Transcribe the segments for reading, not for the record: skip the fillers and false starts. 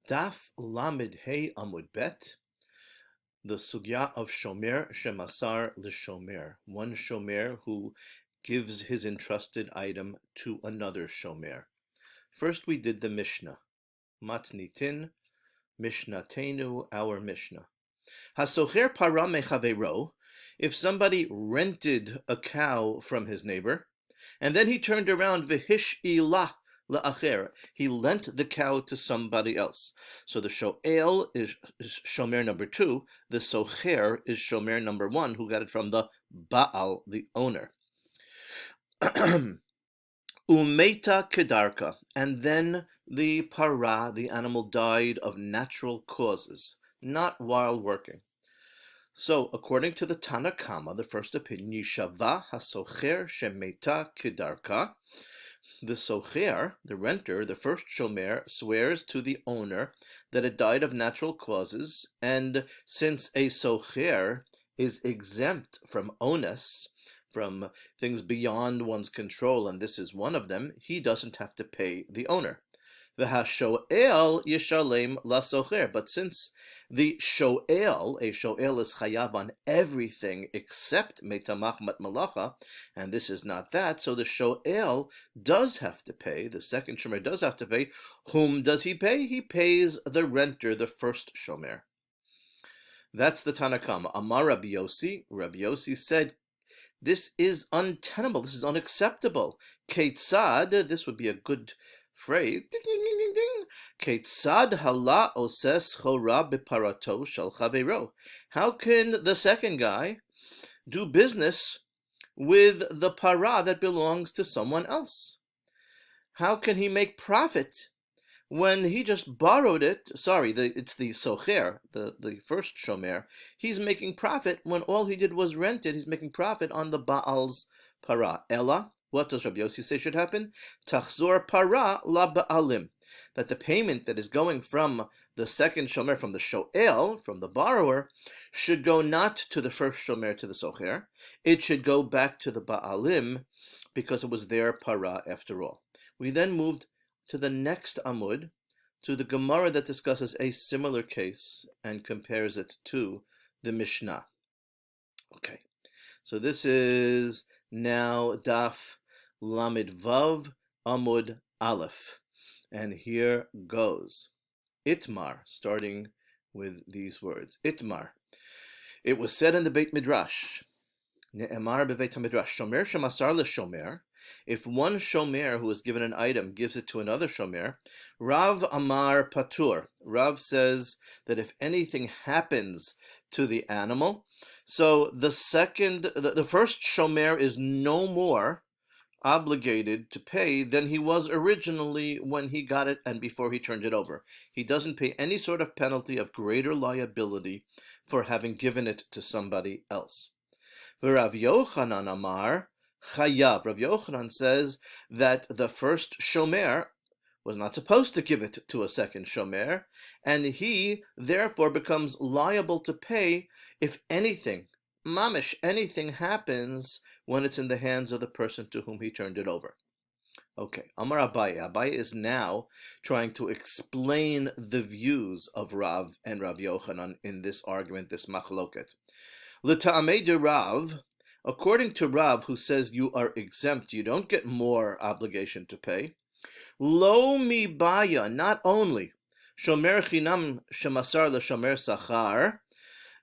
Daf Lamed Hey Amud Bet, the sugya of Shomer shemasar l'Shomer, one Shomer who gives his entrusted item to another Shomer. First we did the Mishnah, Matnitin, Mishnatenu, our Mishnah. Hasocher para mechaveiro, if somebody rented a cow from his neighbor, and then he turned around v'hish ilah la'acher, he lent the cow to somebody else. So the sho'el is shomer number 2, the socher is shomer number 1, who got it from the Baal, the owner. Umeta kedarka, and then the para, the animal, died of natural causes, not while working. So, according to the Tana Kama, the first opinion, Yishava hasocher shemeta kedarka, the socher, the renter, the first shomer, swears to the owner that it died of natural causes, and since a socher is exempt from onus, from things beyond one's control, and this is one of them, he doesn't have to pay the owner. V'hasho'el yishalem lasocher. But since the sho'el, a sho'el is chayav on everything except metamach mat malacha, and this is not that, so the sho'el does have to pay, the second shomer does have to pay. Whom does he pay? He pays the renter, the first shomer. That's the Tanakama. Amar Rabbi Yossi. Rabbi Yossi said, this is untenable, this is unacceptable. Ketzad, this would be a good phrase. Ding, ding, ding, ding, ding. Ketzad hala oses chora beparato shel chaveiro. How can the second guy do business with the para that belongs to someone else? How can he make profit when he just borrowed it? Sorry, it's the socher, the first shomer. He's making profit when all he did was rent it. He's making profit on the Baal's para. Ella, what does Rabbi Yossi say should happen? Tachzor para la ba'alim. That the payment that is going from the second shomer, from the sho'el, from the borrower, should go not to the first shomer, to the socher. It should go back to the ba'alim because it was their para after all. We then moved to the next amud, to the Gemara that discusses a similar case and compares it to the Mishnah. Okay, so this is now Daf Lamed Vav Amud Aleph, and here goes. Itmar, starting with these words. Itmar. It was said in the Beit Midrash, Ne'emar beveit HaMidrash, Shomer shemasar l'Shomer. If one shomer who is given an item gives it to another shomer, Rav Amar Patur. Rav says that if anything happens to the animal, so the first shomer is no more obligated to pay than he was originally when he got it and before he turned it over. He doesn't pay any sort of penalty of greater liability for having given it to somebody else. Rav Yochanan Amar Chayav. Rav Yochanan says that the first shomer was not supposed to give it to a second shomer, and he therefore becomes liable to pay if anything, mamish, anything happens when it's in the hands of the person to whom he turned it over. Okay, Amar Abaye. Abaye is now trying to explain the views of Rav and Rav Yochanan in this argument, this machloket. L'ta'amei de Rav, according to Rav, who says you are exempt, you don't get more obligation to pay. Lo mi baya, not only shomer chinam shemasar l'shomer sachar,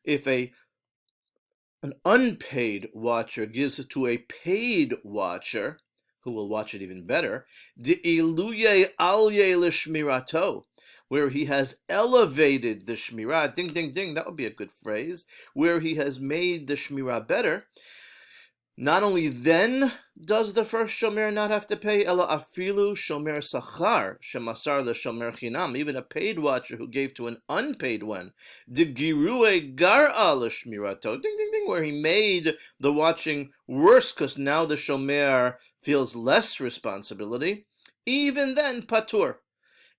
if an unpaid watcher gives it to a paid watcher, who will watch it even better, de'iluye alye l'shmirato, where he has elevated the shmirah, ding, ding, ding, that would be a good phrase, where he has made the shmirah better. Not only then does the first shomer not have to pay, ela afilu shomer sachar shemasar l'shomer chinam, even a paid watcher who gave to an unpaid one, de girue gar'a l'shmirato, ding, ding, ding, where he made the watching worse because now the shomer feels less responsibility. Even then, patur.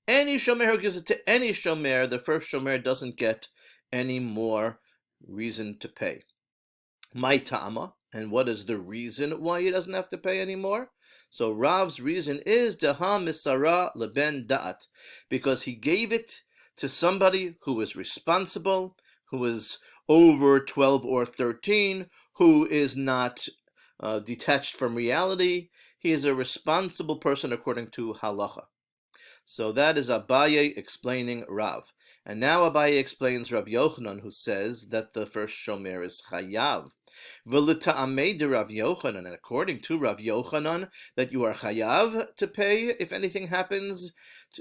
Any shomer who gives it to any shomer, the first shomer doesn't get any more reason to pay. My ta'ama. And what is the reason why he doesn't have to pay anymore? So Rav's reason is deha misara leben da'at, because he gave it to somebody who is responsible, who is over 12 or 13, who is not detached from reality. He is a responsible person according to halacha. So that is Abaye explaining Rav. And now Abaye explains Rav Yochanan, who says that the first shomer is chayav. V'lita'amei de Rav Yochanan, and according to Rav Yochanan, that you are chayav to pay if anything happens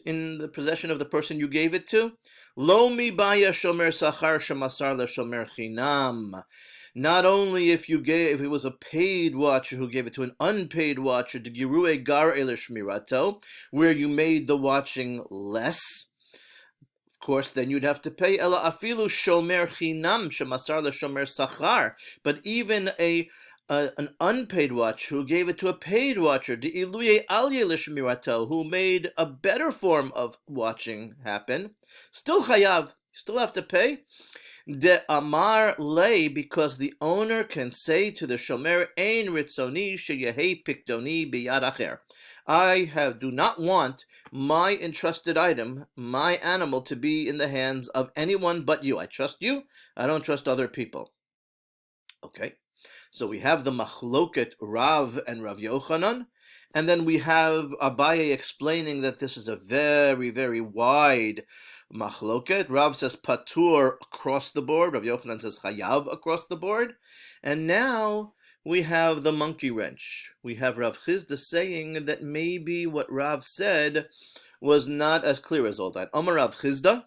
in the possession of the person you gave it to. Lo mi baya shomer sachar shemasar shemasar chinam. Not only if it was a paid watcher who gave it to an unpaid watcher, de girue gar ele shmirato, where you made the watching less, of course, then you'd have to pay. Ela afilu shomer chinam shemasar shomer sachar. But even an unpaid watcher who gave it to a paid watcher, de iluye alye lishmirato, who made a better form of watching happen, still chayav, still have to pay. De amar lei, because the owner can say to the shomer, ein ritzoni sheyehi pikdoni biyad acher. I do not want my entrusted item, my animal, to be in the hands of anyone but you. I trust you. I don't trust other people. Okay, so we have the machloket Rav and Rav Yochanan, and then we have Abaye explaining that this is a very, very wide machloket. Rav says patur across the board. Rav Yochanan says chayav across the board. And now we have the monkey wrench. We have Rav Chizda saying that maybe what Rav said was not as clear as all that. Amar Rav Chizda,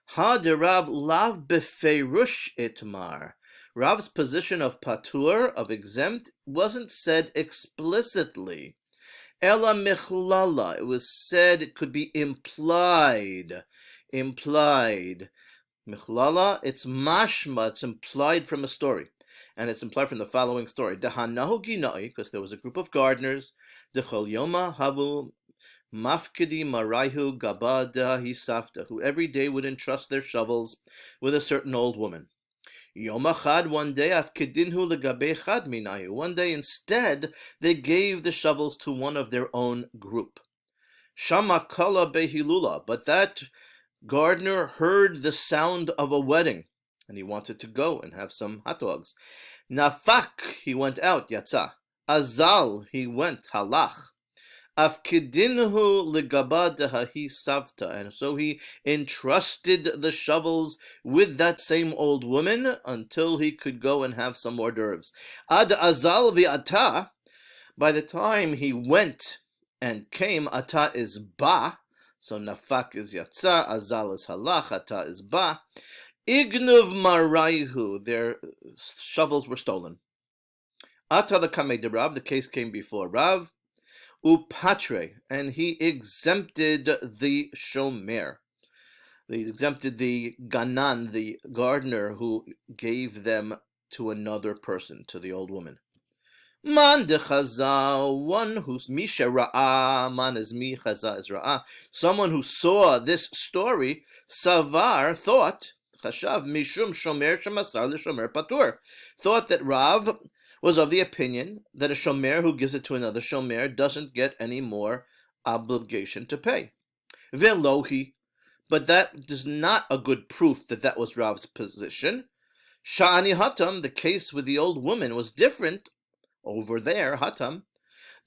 ha de Rav lav beferush itmar. Rav's position of patur, of exempt, wasn't said explicitly. Ela michlala, it was said, it could be implied. Michlala, it's mashma, it's implied from a story. And it's implied from the following story. Dehanahu ginai, because there was a group of gardeners. Dechol yoma havu mafkidi maraihu gabada hisafta, who every day would entrust their shovels with a certain old woman. Yom achad, one day, afkidinhu legabe chad minayu. One day, instead, they gave the shovels to one of their own group. Shama kala behilula, but that gardener heard the sound of a wedding, and he wanted to go and have some hot dogs. Nafak, he went out, yatsa. Azal, he went, halach. Afkidinhu legabadaha hi savta, and so he entrusted the shovels with that same old woman until he could go and have some hors d'oeuvres. Ad azal vi'ata, by the time he went and came, ata is ba, so nafak is yatsa, azal is halach, ata is ba. Ignuv maraihu, their shovels were stolen. Ata the kamei de Rav, the case came before Rav. Upatre, and he exempted the shomer. He exempted the ganan, the gardener, who gave them to another person, to the old woman. Man de chaza, one who's misha ra'a, man is mi, chaza is ra'a. Someone who saw this story, savar, thought, chashav mishum shomer shemasar l'shomer patur, thought that Rav was of the opinion that a shomer who gives it to another shomer doesn't get any more obligation to pay. Velohi, but that is not a good proof that that was Rav's position. Sha'ani hatam, the case with the old woman was different over there, hatam.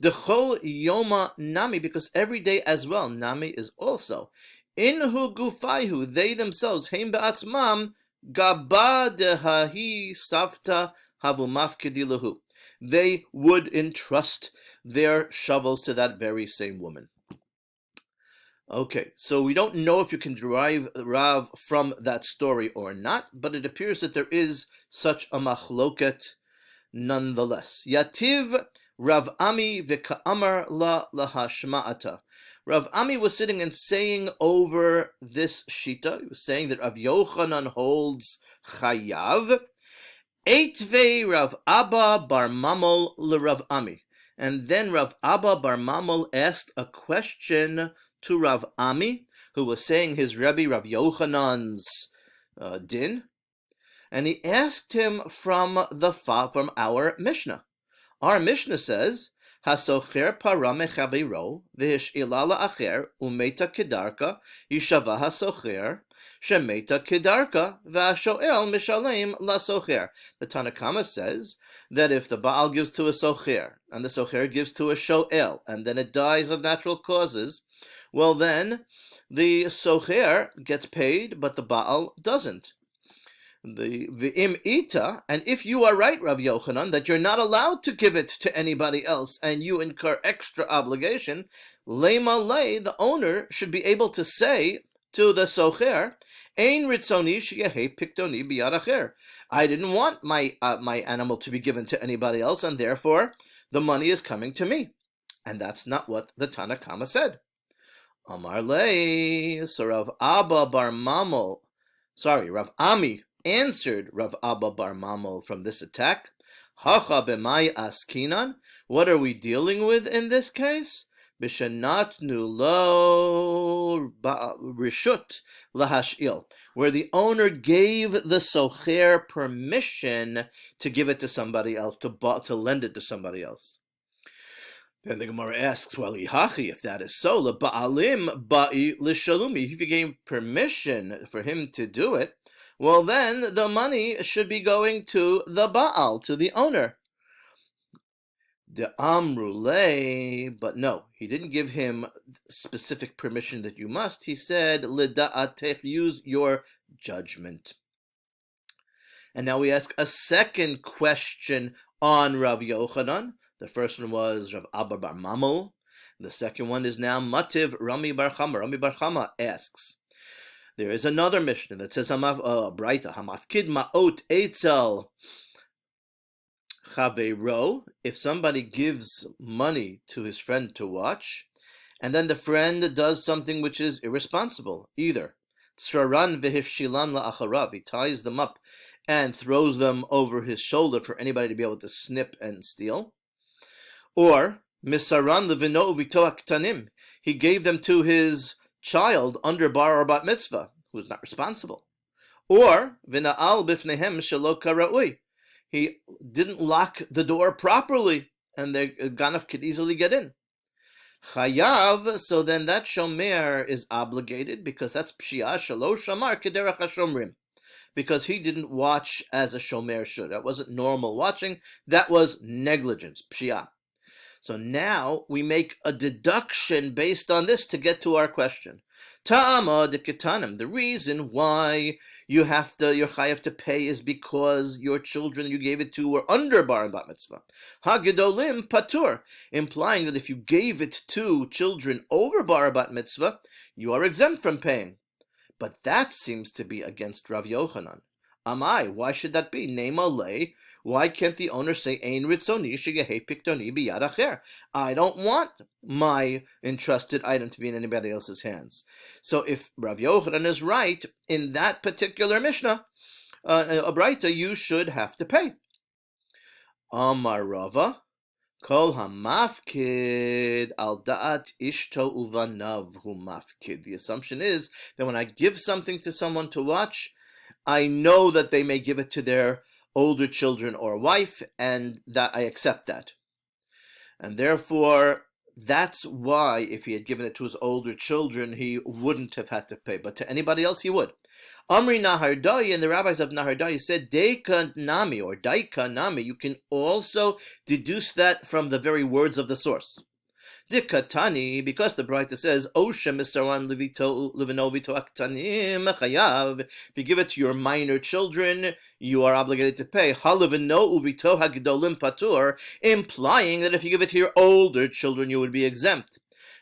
Dechol yoma nami, because every day as well, nami is also. Inhu gufaihu, they themselves, heim ba'atzmam, gaba dehahi savta HaMafkid lahu. They would entrust their shovels to that very same woman. Okay, so we don't know if you can derive Rav from that story or not, but it appears that there is such a machloket nonetheless. Yativ Rav Ami v'ka'amar la lahashma'ata. Rav Ami was sitting and saying over this shita. He was saying that Rav Yochanan holds chayav. Eitvei Rav Abba bar Mamol le Rav Ami. And then Rav Abba bar Mamol asked a question to Rav Ami, who was saying his Rebbe Rav Yochanan's din. And he asked him from our Mishnah. Our Mishnah says, hasocher para mechaviro v'hish'ila la'acher umeta kedarka yishava hasocher shemeta kedarka v'ashoel mishalem lasocher. The Tanakama says that if the Baal gives to a socher and the socher gives to a shoel and then it dies of natural causes, well then the socher gets paid but the Baal doesn't. The v'im ita, and if you are right, Rav Yochanan, that you're not allowed to give it to anybody else and you incur extra obligation, lema lei, the owner should be able to say to the socher, ein ritzoni sheyehe piktoni biyad acher. I didn't want my animal to be given to anybody else, and therefore the money is coming to me. And that's not what the Tanakama said. Amar lei, so Rav Ami answered Rav Abba bar Mamel from this attack. Hacha b'mai askinan. What are we dealing with in this case? B'shenatnu lo rishut lahashil, where the owner gave the socher permission to give it to somebody else, to lend it to somebody else. Then the Gemara asks, well, Ihachi, if that is so, leba'alim ba'i l'shalumi, if you gave permission for him to do it, well then the money should be going to the Baal, to the owner. The Amrulay, but no, he didn't give him specific permission that you must. He said, Lida'atech, use your judgment. And now we ask a second question on Rav Yochanan. The first one was Rav Abba bar Mamel. The second one is now Mativ Rami bar Chama. Rami bar Chama asks, there is another Mishnah that says, Braita, HaMafkid ma'ot eitzel chaveiro. If somebody gives money to his friend to watch, and then the friend does something which is irresponsible, either tzraran v'hifshilan la'acharav, he ties them up and throws them over his shoulder for anybody to be able to snip and steal, or misaran levino uvito aktanim, he gave them to his child under bar or bat mitzvah, who is not responsible, or v'na'al bifnehem shelo kara'ui, he didn't lock the door properly, and the ganaf could easily get in. Chayav, so then that Shomer is obligated, because that's pshia shelo shamar kederach hashomrim, because he didn't watch as a Shomer should. That wasn't normal watching, that was negligence, pshia. So now we make a deduction based on this to get to our question. Ta'ama de ketanim. The reason why your chayav to pay is because your children you gave it to were under bar and bat mitzvah. Hagedolim patur, implying that if you gave it to children over bar and bat mitzvah, you are exempt from paying. But that seems to be against Rav Yochanan. Amai, why should that be? Nema lei. Why can't the owner say, Ein ritzoni sheyehe piktoni biyad acher? I don't want my entrusted item to be in anybody else's hands. So if Rav Yochanan is right, in that particular Mishnah, a Braita, you should have to pay. Amar Rava, Kol HaMafkid al da'at ishto uvanav hu mafkid. The assumption is that when I give something to someone to watch, I know that they may give it to their older children or wife, and that I accept that. And therefore, that's why if he had given it to his older children, he wouldn't have had to pay. But to anybody else, he would. Amri Nahardai, and the rabbis of Nahardai said, Deika Nami, or Daika Nami, you can also deduce that from the very words of the source. Dikatani, because the Braita says, Osha misaran levinovito aktanim chayav. If you give it to your minor children, you are obligated to pay. Halevino uvito hagdolim patur, implying that if you give it to your older children, you would be exempt.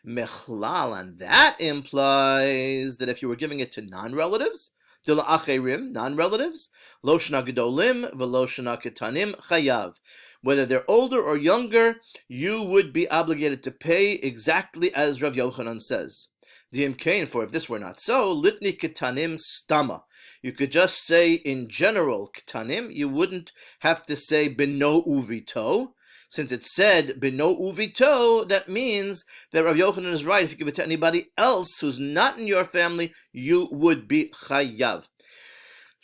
Mechlal, and that implies that if you were giving it to non-relatives, non-relatives, lo shna gedolim v'lo shna ketanim chayav. Whether they're older or younger, you would be obligated to pay exactly as Rav Yochanan says. Di'imkein, for if this were not so, litni ketanim stama. You could just say in general ketanim, you wouldn't have to say beno uvito. Since it said beno uvito, that means that Rav Yochanan is right. If you give it to anybody else who's not in your family, you would be chayav.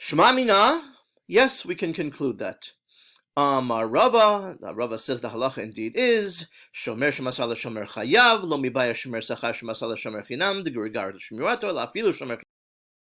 Shma mina, yes, we can conclude that. Rava says the halacha indeed is Shomer shemasar Shomer chayav lo mibaya Shomer sachar shemasar Shomer chinam de regard shmirato la afilu Shomer